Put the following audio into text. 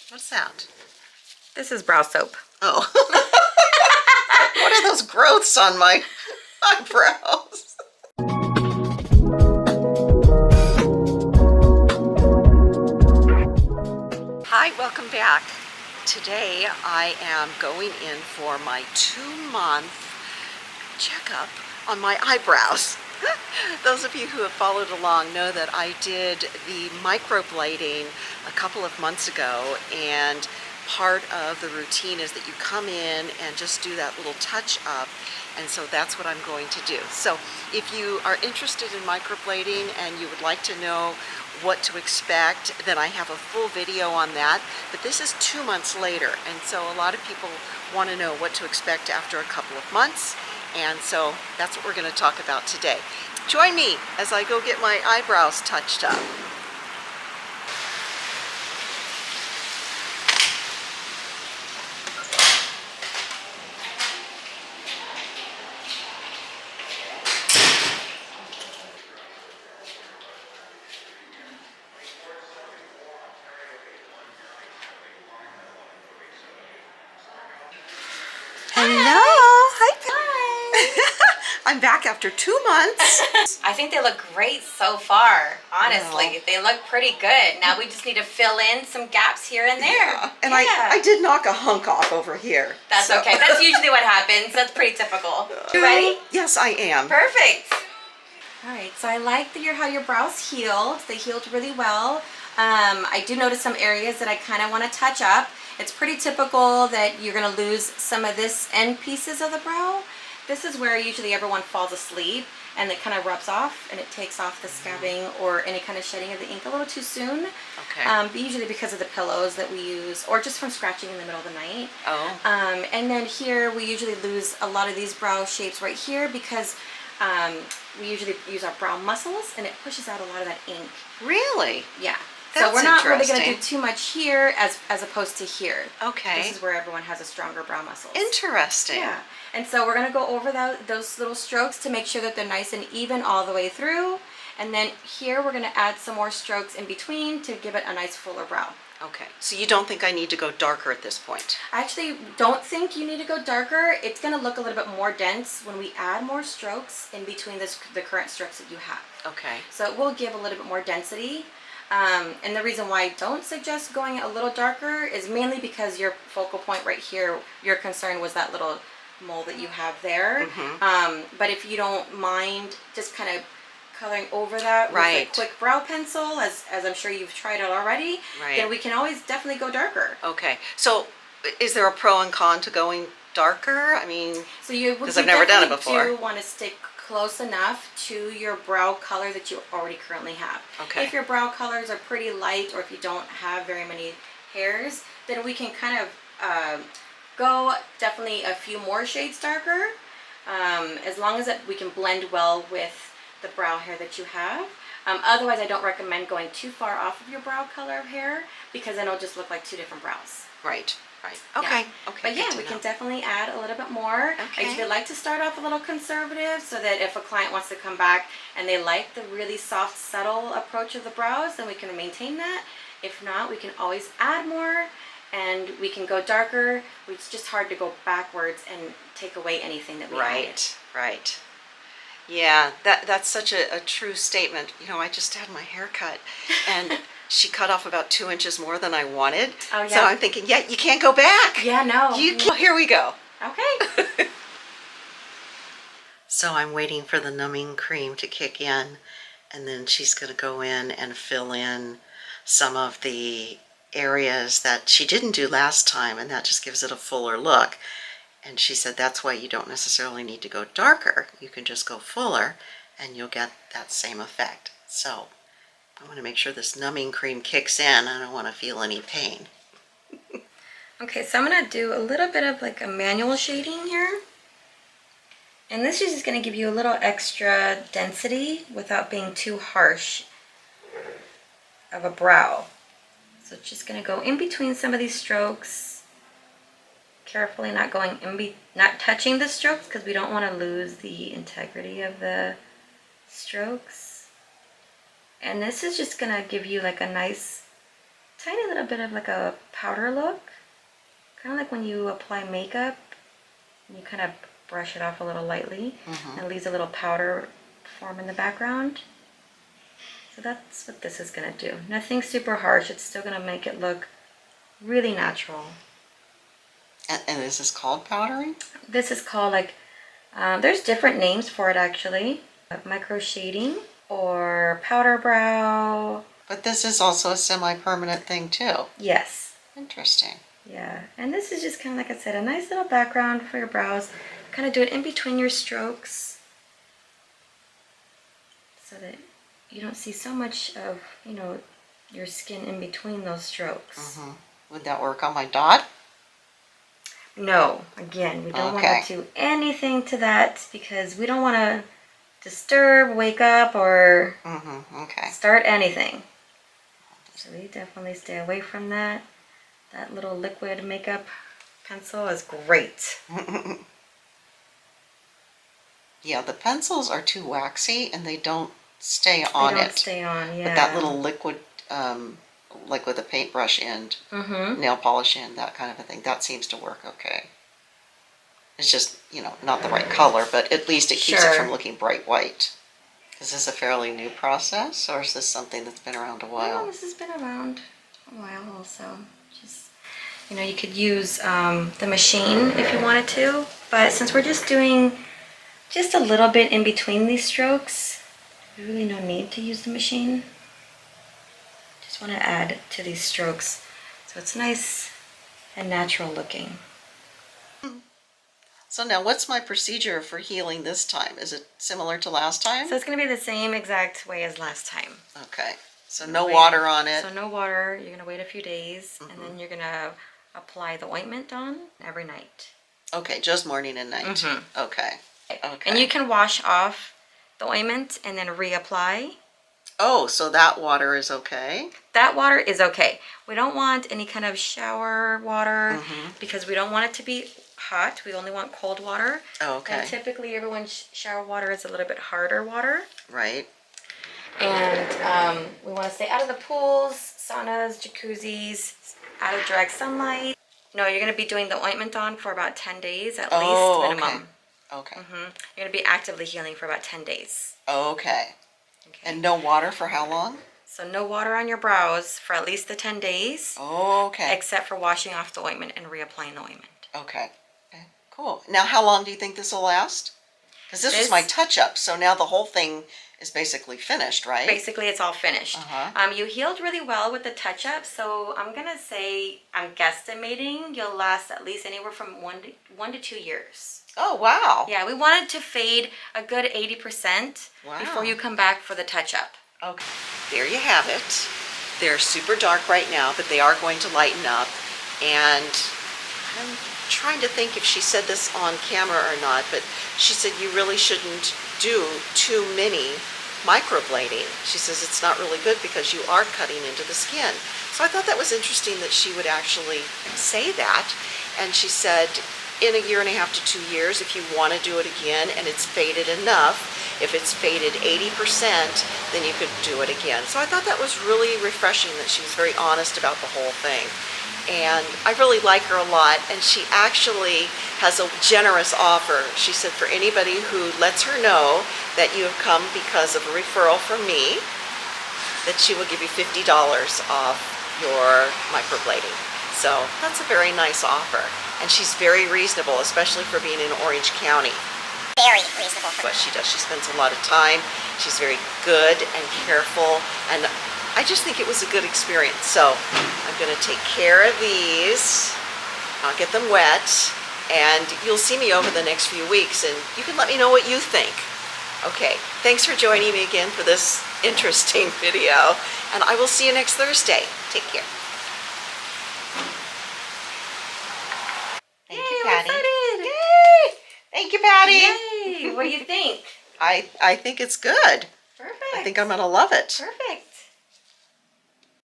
What's that? This is brow soap. Oh. What are those growths on my eyebrows? Hi, welcome back. Today I am going in for my 2-month checkup on my eyebrows. Those of you who have followed along know that I did the microblading a couple of months ago, and part of the routine is that you come in and just do that little touch up, and so that's what I'm going to do. So if you are interested in microblading and you would like to know what to expect, then I have a full video on that. But this is 2 months later, and so a lot of people want to know what to expect after a couple of months, and so that's what we're going to talk about today. Join me as I go get my eyebrows touched up. Hello. Hi, I'm back after 2 months. I think they look great so far, honestly. Wow. They look pretty good. Now we just need to fill in some gaps here and there. Yeah. And I did knock a hunk off over here. That's okay. That's usually what happens. That's pretty typical. You ready? Yes, I am. Perfect. All right, so I like how your brows healed. They healed really well. I do notice some areas that I kind of want to touch up. It's pretty typical that you're going to lose some of this end pieces of the brow. This is where usually everyone falls asleep and it kind of rubs off and it takes off the scabbing or any kind of shedding of the ink a little too soon. Okay. But usually because of the pillows that we use or just from scratching in the middle of the night. Oh. And then here we usually lose a lot of these brow shapes right here because we usually use our brow muscles and it pushes out a lot of that ink. Really? Yeah. That's so we're not really going to interesting. do too much here as opposed to here. Okay. This is where everyone has a stronger brow muscles. Interesting. Yeah. And so we're going to go over those little strokes to make sure that they're nice and even all the way through. And then here we're going to add some more strokes in between to give it a nice fuller brow. Okay. So you don't think I need to go darker at this point? I actually don't think you need to go darker. It's going to look a little bit more dense when we add more strokes in between the current strokes that you have. Okay. So it will give a little bit more density. And the reason why I don't suggest going a little darker is mainly because your focal point right here, your concern was that little mole that you have there. Mm-hmm. But if you don't mind just kind of coloring over that with Right. a quick brow pencil, as I'm sure you've tried it already, Right. then we can always definitely go darker. Okay. So is there a pro and con to going darker? I mean, So you because I've never done it before. do want to stick close enough to your brow color that you already currently have. Okay. If your brow colors are pretty light or if you don't have very many hairs, then we can kind of go definitely a few more shades darker, as long as we can blend well with the brow hair that you have. Otherwise, I don't recommend going too far off of your brow color of hair because then it'll just look like two different brows. Right. Right. Okay. Yeah. Okay. But yeah, we can definitely add a little bit more. Okay. I usually like to start off a little conservative so that if a client wants to come back and they like the really soft, subtle approach of the brows, then we can maintain that. If not, we can always add more and we can go darker. It's just hard to go backwards and take away anything that we added. Right. Right. Yeah, that's such a true statement. You know, I just had my hair cut and she cut off about 2 inches more than I wanted. Oh, yeah. So I'm thinking, yeah, you can't go back. Yeah, no. Here we go. Okay. So I'm waiting for the numbing cream to kick in, and then she's going to go in and fill in some of the areas that she didn't do last time, and that just gives it a fuller look. And she said that's why you don't necessarily need to go darker. You can just go fuller, and you'll get that same effect. So I want to make sure this numbing cream kicks in. I don't want to feel any pain. Okay, so I'm going to do a little bit of like a manual shading here. And this is just going to give you a little extra density without being too harsh of a brow. So it's just going to go in between some of these strokes. Carefully not going not touching the strokes because we don't want to lose the integrity of the strokes. And this is just gonna give you like a nice, tiny little bit of like a powder look. Kind of like when you apply makeup, you kind of brush it off a little lightly, and it leaves a little powder form in the background. So that's what this is gonna do. Nothing super harsh, it's still gonna make it look really natural. And this is called powdering? This is called like, there's different names for it actually. Micro shading or powder brow. But this is also a semi-permanent thing too. Yes. Interesting. Yeah, and this is just kind of, like I said, a nice little background for your brows. Kind of do it in between your strokes so that you don't see so much of, you know, your skin in between those strokes. Would that work on my dot? No, again, we don't want to do anything to that because we don't want to disturb, wake up, or start anything. So we definitely stay away from that. That little liquid makeup pencil is great. Yeah, the pencils are too waxy and they don't stay on They don't stay on, yeah. But that little liquid, like with a paintbrush end, nail polish end, that kind of a thing, that seems to work okay. It's just, you know, not the right color, but at least it keeps it from looking bright white. Is this a fairly new process, or is this something that's been around a while? No, this has been around a while also. Just, you know, you could use the machine if you wanted to, but since we're just doing just a little bit in between these strokes, there's really no need to use the machine. Just want to add to these strokes so it's nice and natural looking. So now what's my procedure for healing this time? Is it similar to last time? So it's going to be the same exact way as last time. Okay, so no water on it. So no water, you're going to wait a few days, and then you're going to apply the ointment on every night. Okay, just morning and night. Okay. Okay. And you can wash off the ointment and then reapply. Oh, so that water is okay? That water is okay. We don't want any kind of shower water because we don't want it to be hot. We only want cold water. Oh, okay. And typically everyone's shower water is a little bit harder water. Right. And we want to stay out of the pools, saunas, jacuzzis, out of direct sunlight. No, you're going to be doing the ointment on for about 10 days at least minimum. Okay. You're going to be actively healing for about 10 days. Okay. And no water for how long? So no water on your brows for at least the 10 days. Okay. Except for washing off the ointment and reapplying the ointment. Okay. Cool. Now how long do you think this will last? Because this was my touch-up, so now the whole thing is basically finished, right? Basically, it's all finished. You healed really well with the touch-up, so I'm going to say, I'm guesstimating you'll last at least anywhere from 1 to 2 years. Oh, wow. Yeah, we wanted to fade a good 80% before you come back for the touch-up. Okay. There you have it. They're super dark right now, but they are going to lighten up. And I'm trying to think if she said this on camera or not, but she said you really shouldn't do too many microblading. She says it's not really good because you are cutting into the skin. So I thought that was interesting that she would actually say that. And she said in a year and a half to 2 years, if you want to do it again and it's faded enough, if it's faded 80%, then you could do it again. So I thought that was really refreshing that she was very honest about the whole thing. And I really like her a lot, and she actually has a generous offer. She said for anybody who lets her know that you have come because of a referral from me, that she will give you $50 off your microblading. So that's a very nice offer. And she's very reasonable, especially for being in Orange County. Very reasonable. What she does, she spends a lot of time. She's very good and careful, and I just think it was a good experience. So I'm going to take care of these. I'll get them wet, and you'll see me over the next few weeks, and you can let me know what you think. Okay, thanks for joining me again for this interesting video, and I will see you next Thursday. Take care. Thank you, Patti. Yay! Thank you, Patti. Yay! What do you think? I think it's good. Perfect. I think I'm going to love it. Perfect.